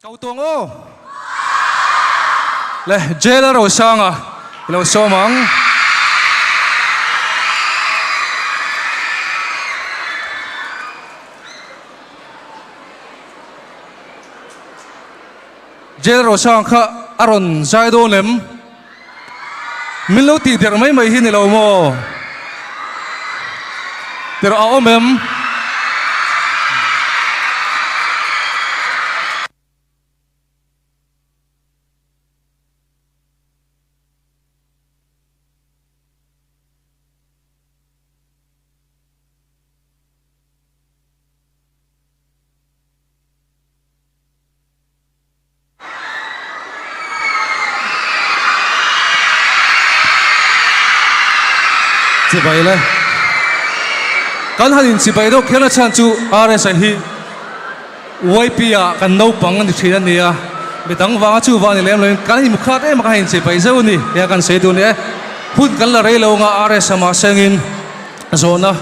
Cậu tuồng ô Lê, dê là rồi sang à Lâu xô mong dê là rồi sang khá Aron dài đô nếm Mình lâu tì tiệt mấy mấy hi nì lâu mô Tiệt áo mềm chỉ vậy đấy, kan hanin chỉ vậy đâu, khi nào chăn chú RS hi, YP à, kan nấu bằng anh thì anh à, bị tăng vàng chú vàng này lên, kan hi mukhat ấy mà kan chỉ vậy sao nè, ya kan say tu nè, hút kan là rây lâu ngà RS mà sengin, zona,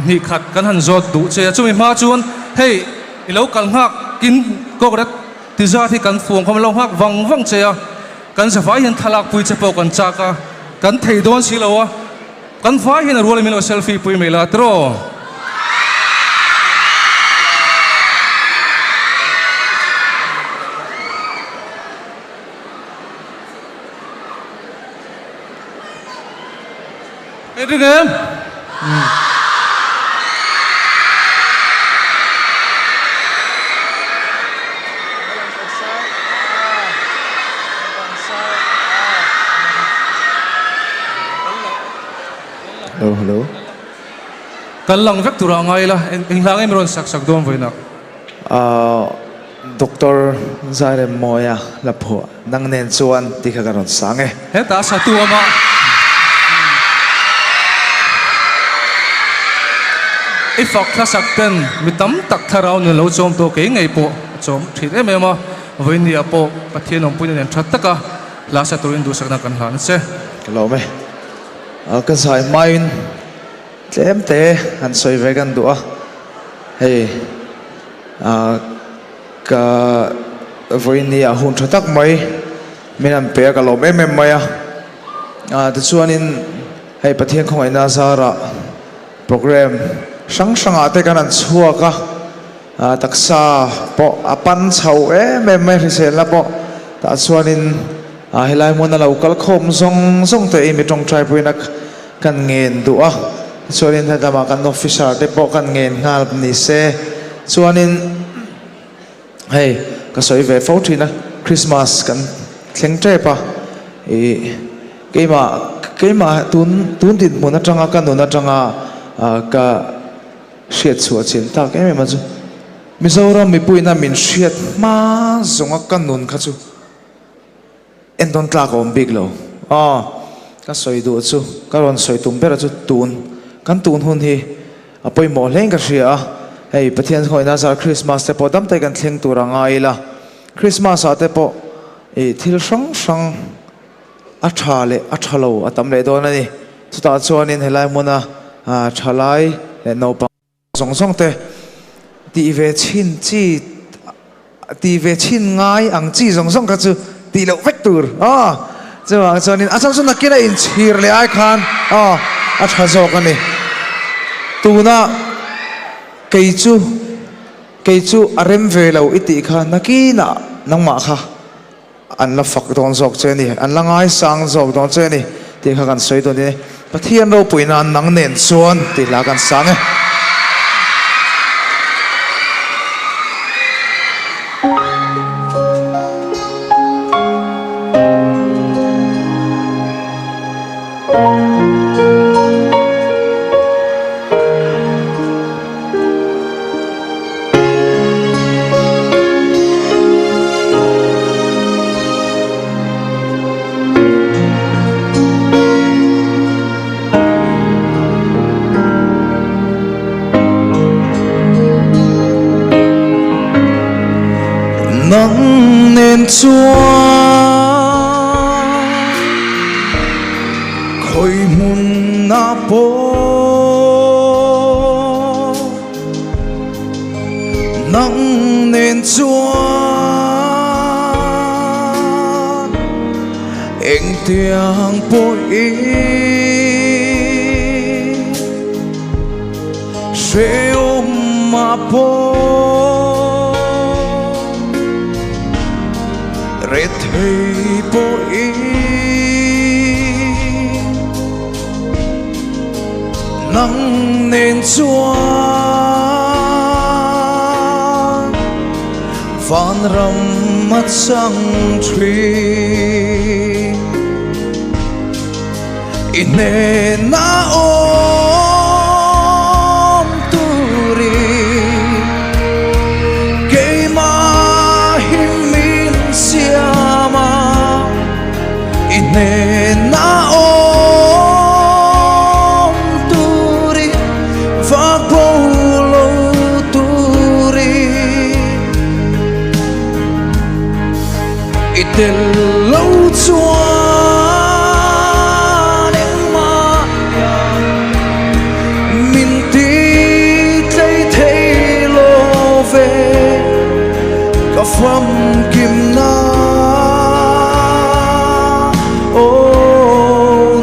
ni khát kan han zot đủ chơi, chú mình ma chuan, hey, lâu kan hak kin có cái tí ra thì kan phuong không lâu hak vang vang chơi à, kan sẽ phải hiện thalak pui chế bao kan chaka, kan thấy đón xí lâu à. Kan fai hin rual min selfie pui mela tro Itu kan Hello. kan lang vek tura ngai la eng lang em ron sak sak dom voina Doctor Zaire Moya Lapo nang nen chuan ti kha garon sange he ta sa tu ama ifak tha sak ten mitam tak tharau ne lo chom to ke ngai po chom thit em ema voini apo pathian ong punen that taka la sa turin du sakna kan han se lo me kan sai main tlem te han soi ve kan du a hey ka voini a hun thatak mai minan pe ka lo me mai a ti chuanin hey pathian khong ina zara program sang a te kan an chuaka taksa po apan chho me risel la po ta chuanin helai mon lo kal khom zong te mi tong trai puinak kan ngen du a chuanin hadama kan officer te po kan ngen ngal ni se chuanin hey ka soi ve fo thina Christmas kan thleng tre pa keima tun din mun atanga kan nun atanga ka hriat chhuat chin tak em ma chu Mizoram mi puina min hriat ma zonga kan nun kha chu en don tlak om big lo ka soi du chu ka ron soi tum bera chu kan tun hun hi apoi mo leng ka hria hey pathian khoina za Christmas te po dam tai kan thleng tur anga ila Christmas ate po thil sang a thalo atam le don ani chuta chuanin helai mona thalai le no pa song te ti ve chin ngai ang chi song ka chu ti lo vek tur chuanin asal sun nakina in chhir le ai khan a thazo ka ni tuna keichu arem ve lo iti kha nakina nangma kha an la fak don zok che ni an la ngai sang zok don che ni ti kha kan soi don ni pathian ro puina nang nen chuan ti la kan sang nắng nên chúa khôi mun na po nắng nên chúa tiếng bội sẽ ôm mà bố rét thấy bội nắng nên chúa phan ram mắt sang thủy ine na om turi ke ma himin siama ine na om turi va polo turi itel lâu chúa phẩm kim na ô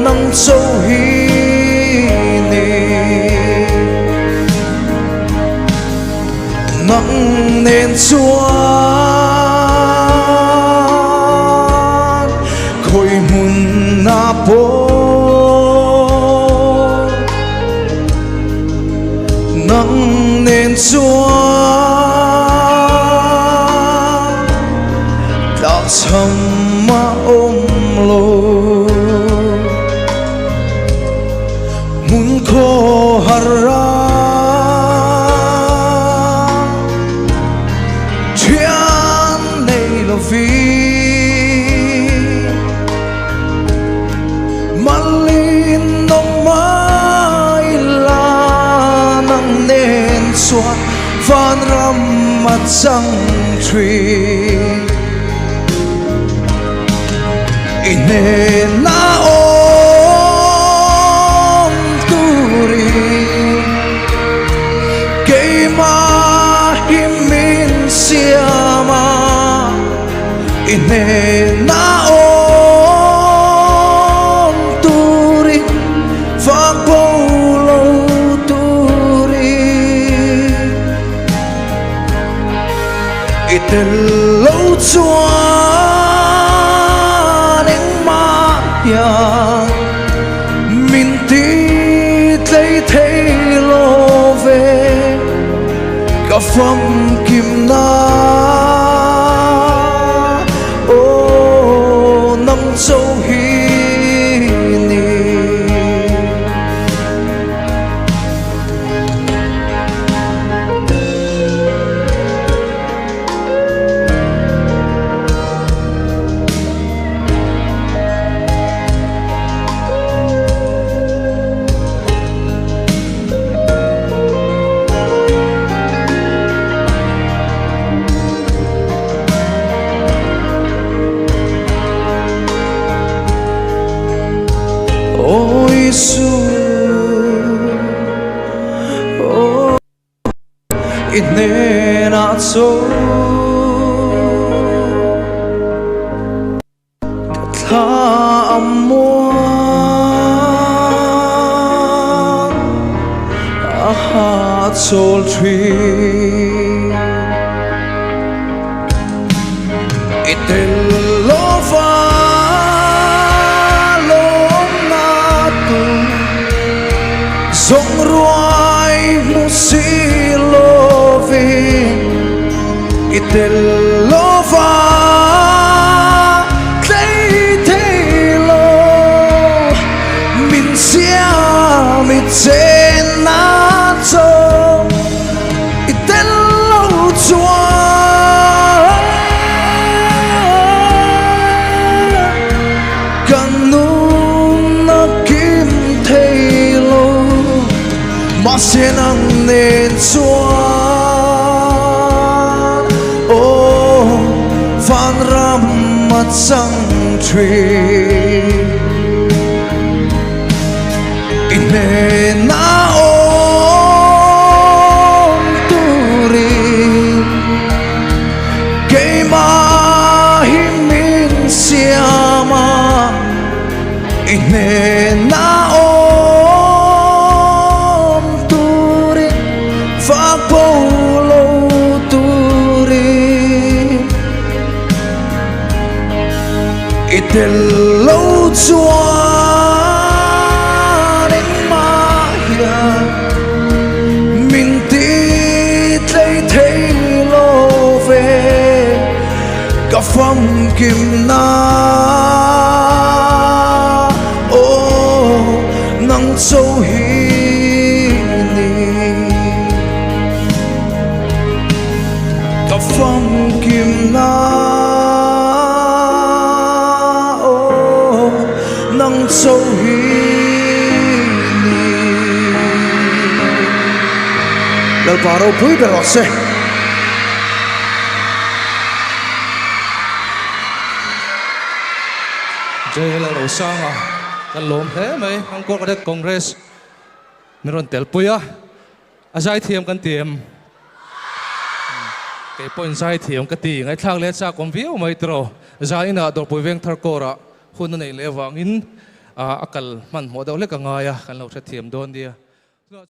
nắng sâu hi nì nắng nên xuân khôi mun na bố nắng nên xuân thầm mà ôm lô muốn khô hara chuyện này là vì malin nông mai là nắng nên xóa phan ram mặt trăng thủy ine na om turi ke ma himin siama ine na om turi va polo turi itel lâu chúa mình tí lấy thấy lô về cả phẩm kim na ô năm châu hi nì ine na so tha amor a heart soul tree itel lova sông ruai musilovi itel lova thấy lo min sia mi trên na cho itel lâu chúa cần nung na kim thấy lo mà sẽ nắng nên xuân ô phan ram mặt trăng thủy ine na om turi ke ma himin siama ine na om turi fa polo turi itel lo chuan eng ma ya min ti tlei thei lo ve ka phong kim na o nang châu hi ni ka phong kim na o nang châu hi ni dal paro pui berose Jai la lo sang à kan lom thế mai ang ko ka congress ni ron tel puya azai thiam kan tiam ke point zai thiam ka ti ngai thlang le cha kom viu mai tro zai na dor pui veng thar ko ra hun nei le wangin akal man mo daw le ka nga ya kan lo tha thiam don dia